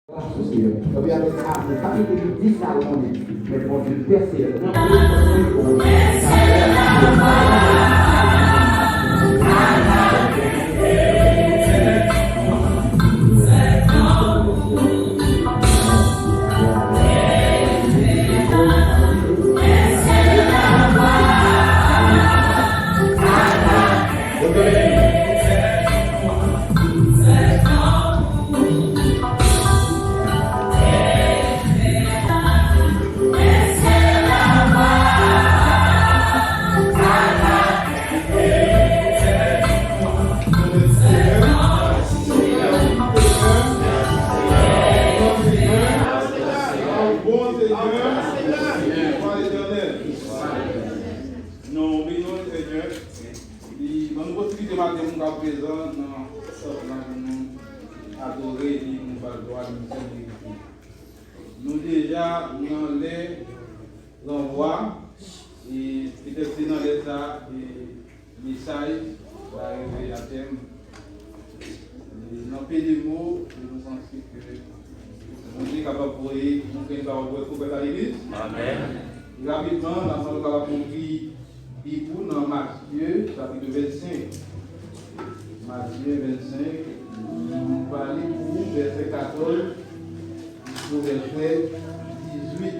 Avec le capitaine 10 à mais bon Dieu persévère. Nous déjà dans les l'envoi et peut-être dans l'état des messages arriver à terme. Dans le pays des mots, nous pensons que nous sommes capables de prier pour faire la l'église. Amen. Rapidement, nous sommes capables de prier dans Matthieu, chapitre 25. Matthieu 25, nous parlons pour verset 14. Au verset 18.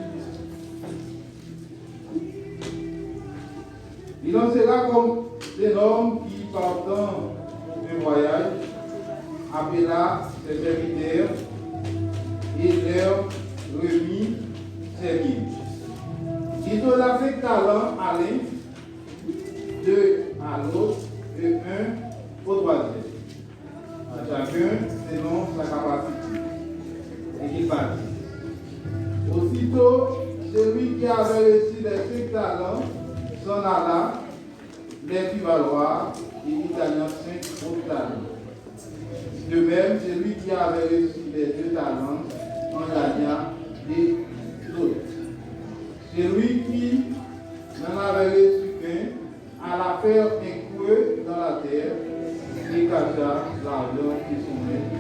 Il en sera comme des hommes qui, partant du voyage, appela ses serviteurs et leur remit ses guides. Ils ont la fait talent à l'un, deux à l'autre et un au troisième. À chacun selon sa capacité. Et il partit. Aussitôt, celui qui avait reçu les 5 talents s'en alla, les fit valoir et il gagna 5 autres talents. De même, celui qui avait reçu les 2 talents en gagna des autres. Celui qui n'en avait reçu qu'un alla faire un creux dans la terre et cacha l'argent qui son maître.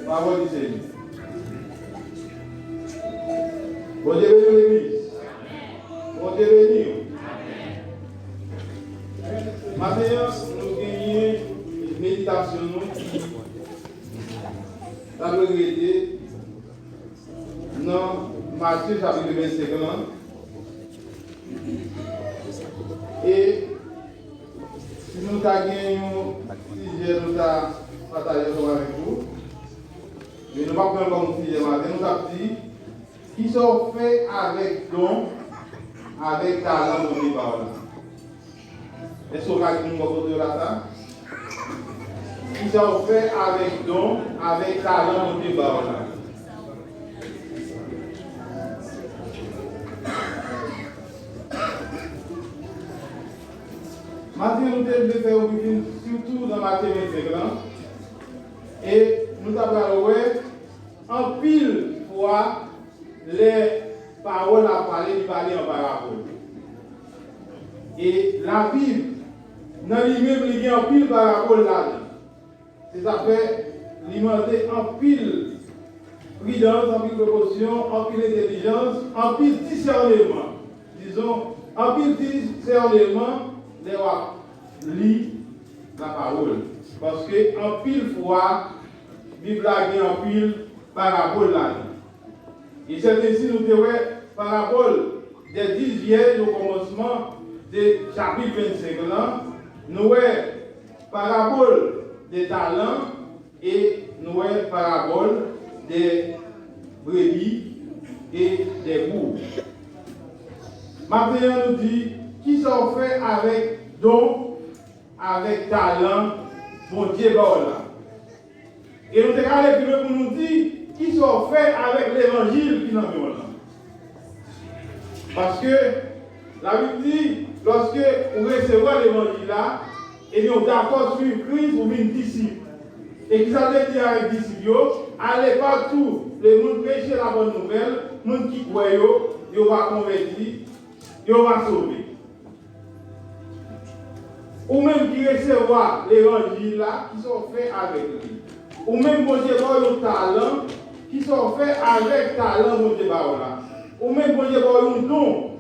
Parole du Seigneur. Bon Dieu béni l'église. Bon Dieu béni. Maintenant, nous gagnons une méditation qui a regretté dans Matthieu chapitre 25. Et si nous gagnons, si je nous partager avec vous, mais nous ne pouvons pas prendre comme sujet matin, nous avons dit qui sont faits avec don, avec talent de parole. Est-ce qu'on va dire nous là qui sont faits avec don, avec talent de parole. Maintenant, nous devons faire surtout dans Matthieu 25 et nous avons vu en pile fois les paroles à parler, en parabole. Et la Bible, dans lui-même, il y a en pile parabole là. C'est ça fait alimenter en pile prudence, en pile précaution, en pile intelligence, en pile discernement. Disons, en pile discernement, les rois lisent la parole. Parce que en pile fois, la Bible a en pile parabole là. Et c'est ainsi nous devons parabole des 10 vierges au commencement du chapitre 25 là. Nous avons parabole des talents et nous avons parabole des brebis et des boucs. Maintenant, nous dit qui sont faits avec don, avec talent, bon Dieu, là. Et nous avons allé plus loin pour nous dire qui sont faits avec l'évangile qui nous là. Parce que la Bible dit, lorsque vous recevez l'évangile là, et nous sommes d'accord sur Christ pour une disciple. Et qui s'allait dire avec les disciples, allez partout, les gens prêcher la bonne nouvelle, les gens qui croient, ils vont convertir, ils vont sauver. Ou même qui recevoir l'évangile là, qui sont faits avec lui. ou même bon Dieu un talent qui sont faits avec talent bon Dieu là. Ou même bon Dieu un don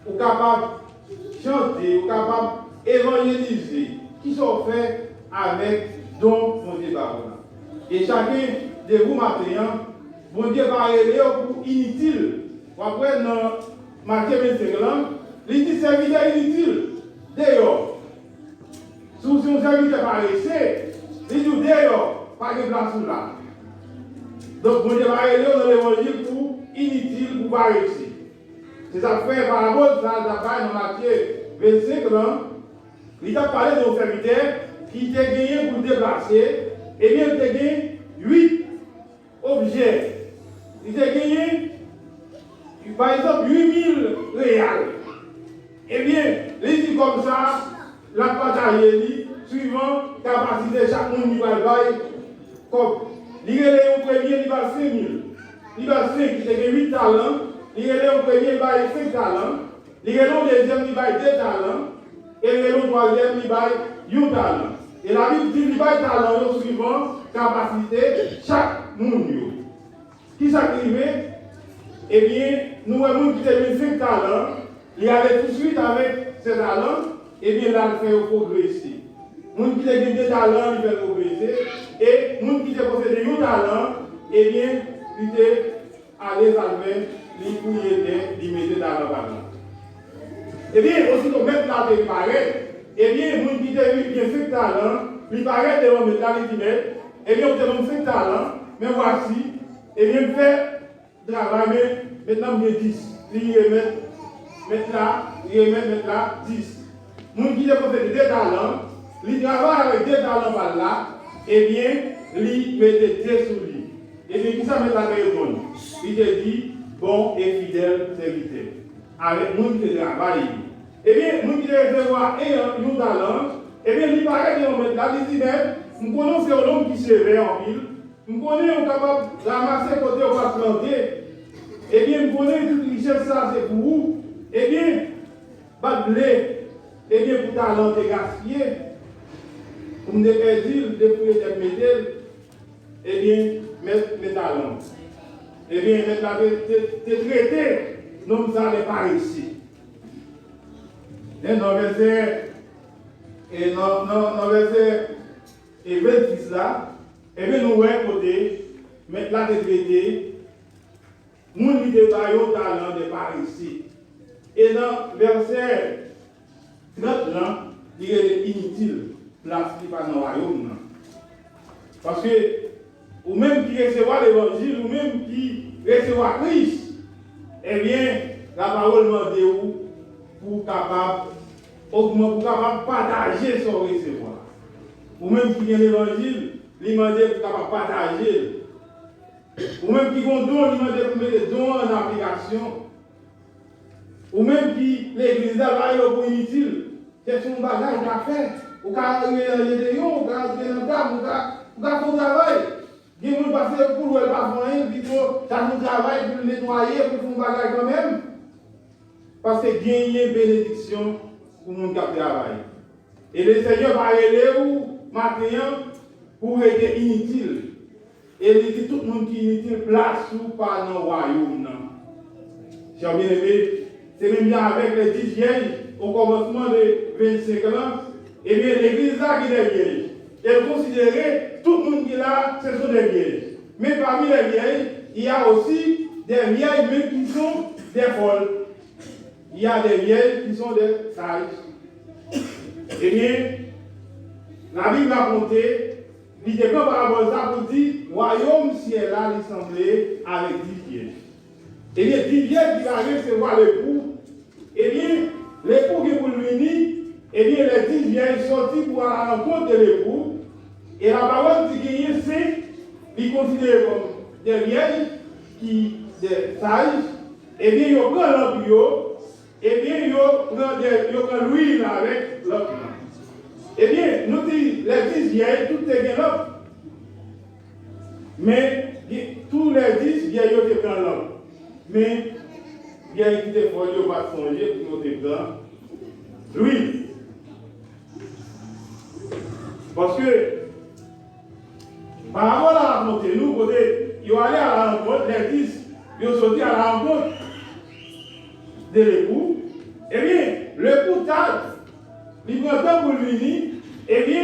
ou capable de chanter, ou capable d'évangéliser, qui sont faits avec don bon Dieu là. Et chacun de vous maintenant, bon Dieu va aider pour inutile. Après dans Matthieu 25 là, il dit serviteur inutile. D'ailleurs, si un serviteur paraissait, il dit d'ailleurs, pas de place là. Donc, bon Dieu va aider dans l'évangile pour inutile, pour paraisser. C'est ça fait par rapport à ça, dans Matthieu 25 là, il a parlé d'un serviteur qui était gagné pour déplacer, et bien il a gagné 8 objets. Il a gagné, par exemple, 8000 réals. Eh bien, il dit comme ça, la partagée, suivant la capacité de chaque monde qui va le comme il est au premier, il va 5 000. Il va 5, il a 8 talents. Il est au premier, il va 5 talents. Il est au deuxième, il va 2 talents. Et il est au troisième, il va 1 talent. Et la Bible dit qu'il va talent suivant capacité chaque monde. Qui s'activait? Eh bien, nous avons qui avons 5 talents. Il allait tout de suite avec ses talents, et bien là, il fait progresser. Moun qui a des talents, il fait progresser. Et moun qui a possédé un talent, eh bien, il est allé salver, il pouvait il mettait dans le talent. Eh bien, aussi, même là, il paraît, eh bien, moun qui a eu 5 talents, il paraît devant mettre là, il dit, eh bien, on a 5 talents, mais voici, eh bien, fait travail, maintenant, il y a 10. Il remet. Mettre là 10. Moun qui a possédé 2 talents, il travaille avec 2 talents par là, et bien, il met 2 sur lui. Et bien, qui ça met la réponse? Il te dit, bon et fidèle serviteur. Avec moun qui travaille. Et bien, moun qui recevoir un talent, et bien, il paraît qu'on met là, il dit, mais, nous connaissons un homme qui se réveille en ville, nous connaissons capable de ramasser côté au va planter, et bien, nous connaissons toute richesse, ça, c'est pour vous. Eh bien, pas de blé, eh bien, pour talent de gaspiller, pour me perdu, depuis de métal, eh bien, mettre mes talents. Eh bien, mettre la traité, non, ça n'est pas ici. Et dans le verset, et dans verset 26 là, eh bien, nous voyons côté, mettre la traité, nous lui débaillons talent de par ici. Et dans verset 30, il est inutile, place qui pas dans le royaume. Parce que, ou même qui recevra l'évangile, ou même qui recevra Christ, eh bien, la parole demande pour capable partager son recevoir. Ou même qui vient l'évangile, il demande pour capable partager. Ou même qui vont don, il demande pour mettre des dons en application. Ou même qui l'église va y avoir inutile, c'est son bagage à faire. Ou qu'à arriver dans les déons, ou qu'à arriver dans la table, ou qu'à faire travail. Il y a des gens qui passent pour le pas faire rien, puis ça nous travaille pour le nettoyer, pour faire un bagage quand même. Parce que gagner une bénédiction pour le monde qui travaille. Et le Seigneur va aider vous maintenant pour être inutile. Et il dit tout le monde qui est inutile, place ou pas dans le royaume. Chers bien-aimés, c'est même bien avec les 10 vierges au commencement de 25 ans, et bien l'église là qui est des vierges. Elle considérait tout le monde qui est là, ce sont des vierges. Mais parmi les vierges, il y a aussi des vierges même qui sont des folles. Il y a des vierges qui sont des sages. Eh bien, la Bible a compté, il dit par rapport à ça pour dire, royaume ciel là, il semblait avec 10 vierges. Eh bien, 10 vierges qui arrivent recevoir l'époux, eh bien, l'époux qui vous l'unit, eh bien, les 10 vierges sortis pour aller à la rencontre de l'époux, et la parole dit qu'il y a 5, ils considèrent comme des vierges, des sages, eh bien, ils prennent l'empire, eh bien, ils prennent l'huile avec l'autre. Eh bien, nous disons, les 10 vierges, tout est bien là. Mais, tous les 10 vierges, ils prennent l'autre. Mais, il y a une idée folle, on va songer pour notre temps. Parce que, Par rapport à la montée, nous, côté, ils sont allés à la rencontre, les 10, ils sont sortis à la rencontre de l'époux. Eh bien, l'époux tarde, il prend temps pour venir, eh bien,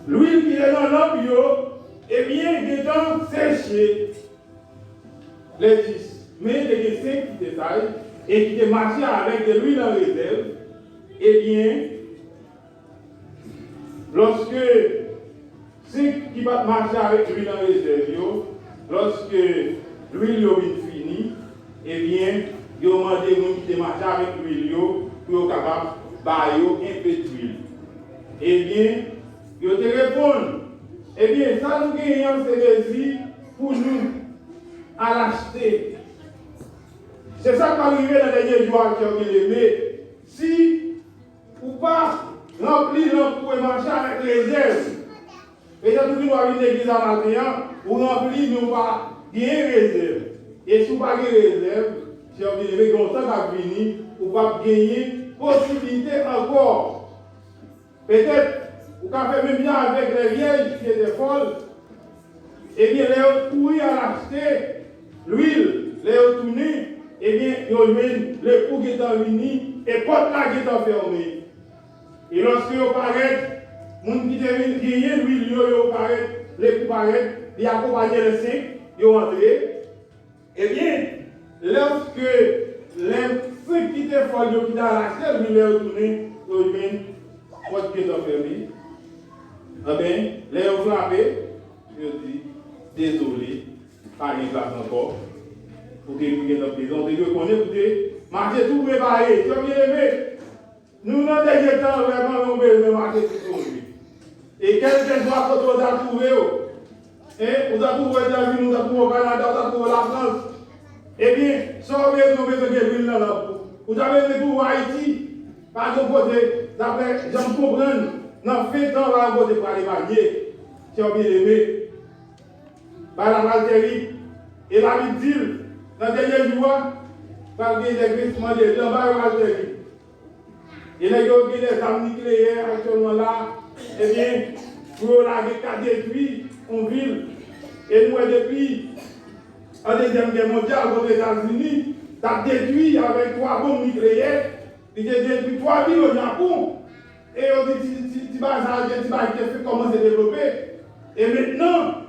l'huile qui est dans l'ambiance, eh bien, il est temps séché les 10. Mais il y a 5 qui détaillent et qui marché avec de l'huile en réserve, eh bien, lorsque 5 qui va marcher avec l'huile en réserve, lorsque l'huile est finie, eh bien, ils ont demandé aux gens qui marchent avec l'huile pour être capable de faire un peu d'huile. Eh bien, ils te répondent, eh bien, ça nous gagnons c'est désir pour nous à l'acheter. C'est ça qui va arriver dans les derniers jours qui ont bien aimé. Si ou pas remplir l'emploi et marcher avec les réserves, et quand nous avons une église à matin, ou remplir, nous pas gagner réserve. Et si vous n'avez pas de réserve, si vous avez longtemps à venir, vous ne pas gagner possibilité encore. Peut-être, vous avez fait même bien avec les vieilles qui étaient folles, et bien, les courir à l'acheter, l'huile, les retourner, et bien, ils ont le coup qui est en ligne, et porte là qui est enfermé. Et lorsque vous paraissez, les gens qui deviennent gagner l'huile, ils paraissent, les coups paraissent, ils accompagnent les 5, ils ont entré. Eh bien, lorsque les 5 qui étaient folles, qui ont acheté l'huile, les retourner, ils viennent, porte qui est enfermé. Eh bien, les ont frappé, je dis, désolé, pas une place encore. Pour que vous ayez dans la prison, vous connaissez, écoutez, marcher tout préparé, c'est bien aimé. Nous, dans les temps, vraiment, nous devons marcher tout sauvé. Et quel que soit quand vous avez trouvé, vous avez trouvé les États-Unis, vous avez trouvé au Canada, vous avez trouvé la France. Eh bien, sans besoin de l'huile dans la peau. Vous avez trouvé Haïti, par exemple, d'après, j'en comprends, dans fait temps, on va voter par les maniers, c'est bien aimé. Par la Valtérie, et la Bible, dans le dernier jour, par des glissements de gens, par la Valtérie. Et les gens qui ont des armes nucléaires actuellement là, eh bien, pour la détruire en ville. Et nous, depuis la Deuxième Guerre mondiale, aux États-Unis, ça a détruit avec 3 bombes nucléaires, il a détruit 3 villes au Japon. Et on dit, tu vas commencer à développer. Et maintenant,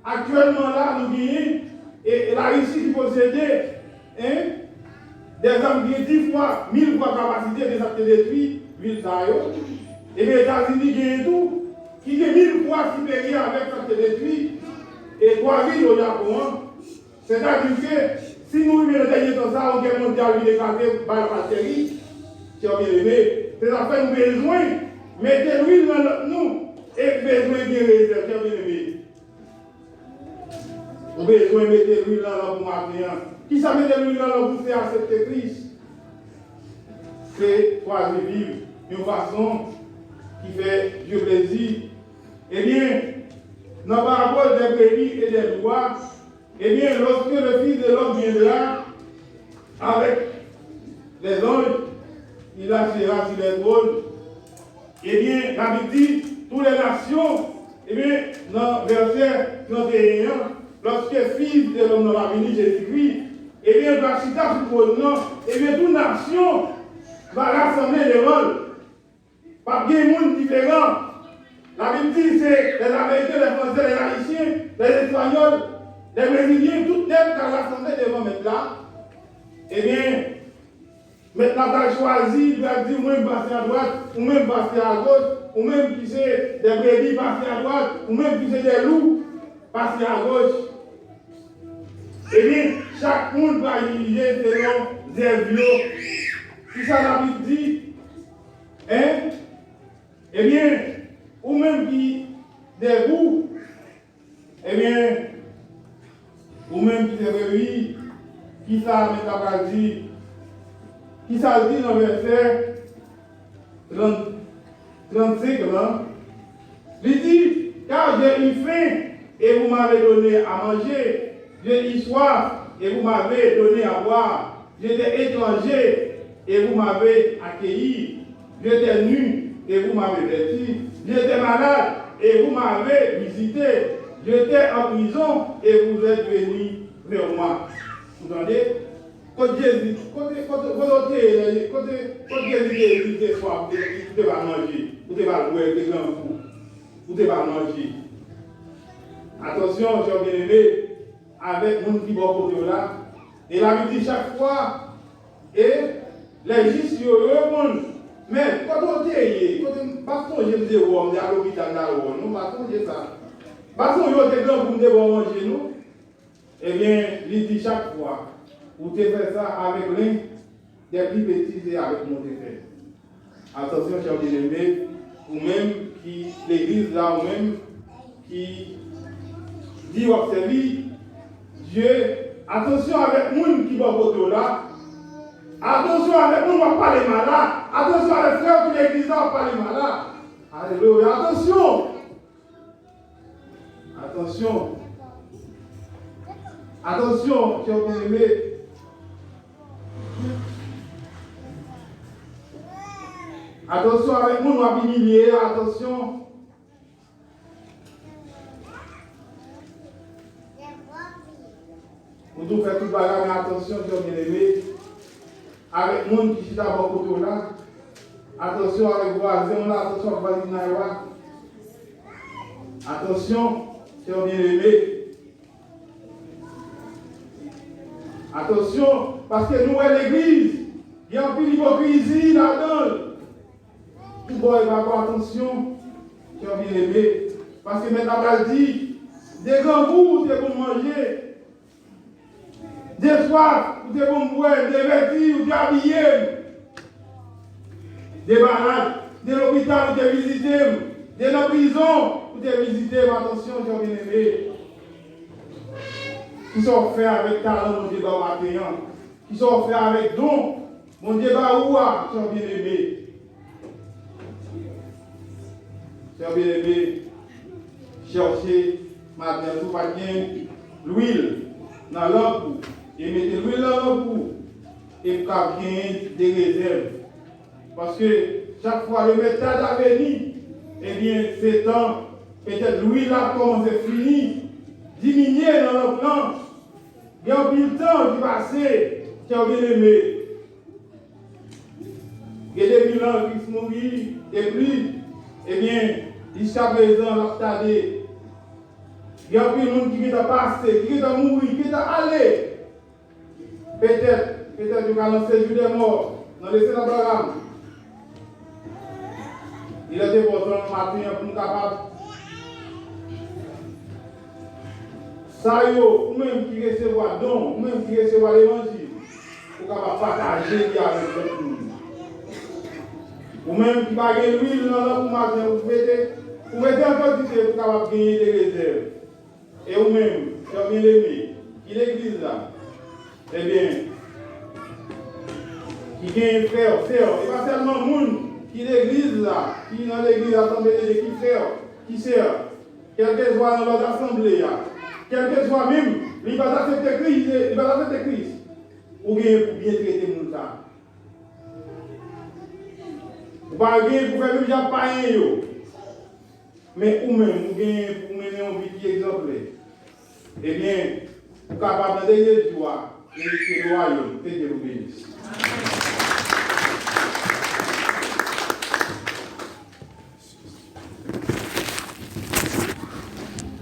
actuellement là, nous gagnons, et la Russie qui possédait des armes qui ont 10 fois, 1000 fois capacité des actes détruits, ville d'Ayo. Et les États-Unis gagnent tout, qui est 1000 fois supérieur avec actes détruits, et 3 villes au Japon. C'est-à-dire que si nous vivons dans ça, on est mondial, il est éclaté par la bactérie, c'est bien aimé. C'est ça fait nous besoin, mettez l'huile dans nous, et besoin de réserve, c'est bien aimé. Nous avons besoin de mettre l'huile dans la bouche. Qui ça met l'huile dans la bouche, c'est accepter Christ. C'est choisir vivre d'une façon qui fait Dieu plaisir. Eh bien, dans la parabole des brebis et des lois, eh bien, lorsque le Fils de l'homme viendra avec les anges, il achèvera sur les trônes. Eh bien, la Bible dit, toutes les nations, eh bien, dans verset 31, lorsque le Fils de l'homme va venir, Jésus-Christ, eh bien, il va citer sur le trône, eh bien, toute nation va rassembler les rôles. Pas de monde différent. La Bible dit, c'est les Américains, les Français, les Haïtiens, les Espagnols, les Brésiliens, toutes les qui ont rassemblé devant mettre là. Eh bien, maintenant, tu as choisi, tu as dit, ou même passer à droite, ou même passer à gauche, ou même qui c'est des brebis passer à droite, ou même qui c'est des loups passer à gauche. Eh bien, chaque monde va juger selon des vieux. Si ça la Bible dit, hein? Eh bien, ou même qui des bouts, eh bien, ou même qui des brebis, qui ça m'a dit, qui ça dit dans le verset 35 là, il dit, car j'ai eu faim et vous m'avez donné à manger, j'ai eu soif et vous m'avez donné à boire, j'étais étranger et vous m'avez accueilli, j'étais nu et vous m'avez vêtu, j'étais malade et vous m'avez visité. J'étais en prison et vous êtes venus vers moi. Vous entendez? Quand Jésus, quand Jésus des fois, vous devez manger, vous devez boire des grands coups, vous devez manger. Attention, chers bien-aimés, avec nous qui vont côté là, et la Bible dit chaque fois, et les justes répondent. Mais quand on dit, pas songer de voir, on est à l'hôpital là, nous pas songer ça. Pas songer des grands pour nous manger nous. Eh bien, il dit chaque fois, vous devez faire ça avec l'un des plus petits et avec mon frère. Attention, chers bien-aimés, ou même qui l'église là, ou même qui dit observer Dieu, attention avec nous qui va côté là. Attention avec nous, on va parler malade. Attention avec les frères qui l'église là, on va parler malade. Alléluia. Attention. Attention. Attention, chers bien-aimés. Attention avec nous, on va humilier. Attention. Nous devons faire tout le bagage, mais attention, chers bien-aimés. Avec les gens qui sont à votre côté là. Attention avec les voisins là. Attention avec les voisins là. Attention, chers bien-aimés. Attention, parce que nous, à l'église, il y a un peu d'hypocrisie là-dedans. Tout le monde va faire attention, chers bien-aimés. Parce que maintenant, elle dit, des grands goûts, c'est pour manger. Des soirs, vous devez boire, des vêtements, vous devez habiller. Des malades, de l'hôpital, vous devez visiter. De la prison, vous devez visiter. Attention, chers bien-aimés. Qui sont faits avec talent, mon Dieu, matin. Qui sont faits avec don, mon Dieu, ouah, chers bien-aimés. Chers bien-aimés, cherchez, matin, tout va bien, l'huile dans l'ampoule. Et mettez l'huile dans l'ampoule. Et vous avez des réserves. Parce que chaque fois le métal a venu, eh bien, c'est temps, peut-être l'huile a commencé à finir, diminuer dans le plan. Il y a un peu de temps qui passe, chers bien-aimés. Il y a des bilans qui sont morts, et puis, eh bien, jusqu'à présent, l'obtadé. Il y a un peu de monde qui est passé, qui est mourir, qui est allé. Peut-être, vous allez lancer le des morts dans le Sénat. Il est important matin pour nous capables. Ça y est, ou même qui recevoir don, ou même qui recevoir l'évangile, pour capable partager avec tout le monde. Ou même qui va gagner l'huile dans le matin, vous mettez en quantité pour capable gagner des réserves. Et ou même, chers bien-aimés, qui l'église là, eh bien, qui gagne frère, sœur, et pas seulement le monde qui l'église là, qui dans l'église assemblée, qui frère, qui sœur, quel que soit dans notre assemblée là, quel que soit même, il va accepter Christ, ou bien pour bien traiter le monde là. Ou pas bien pour faire même déjà païen yo, mais ou même, ou bien pour mener une vie qui est exemplaire. Eh bien, pour capable de donner joie, et le royaume, que Dieu vous bénisse.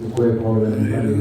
Vous pouvez prendre la parole.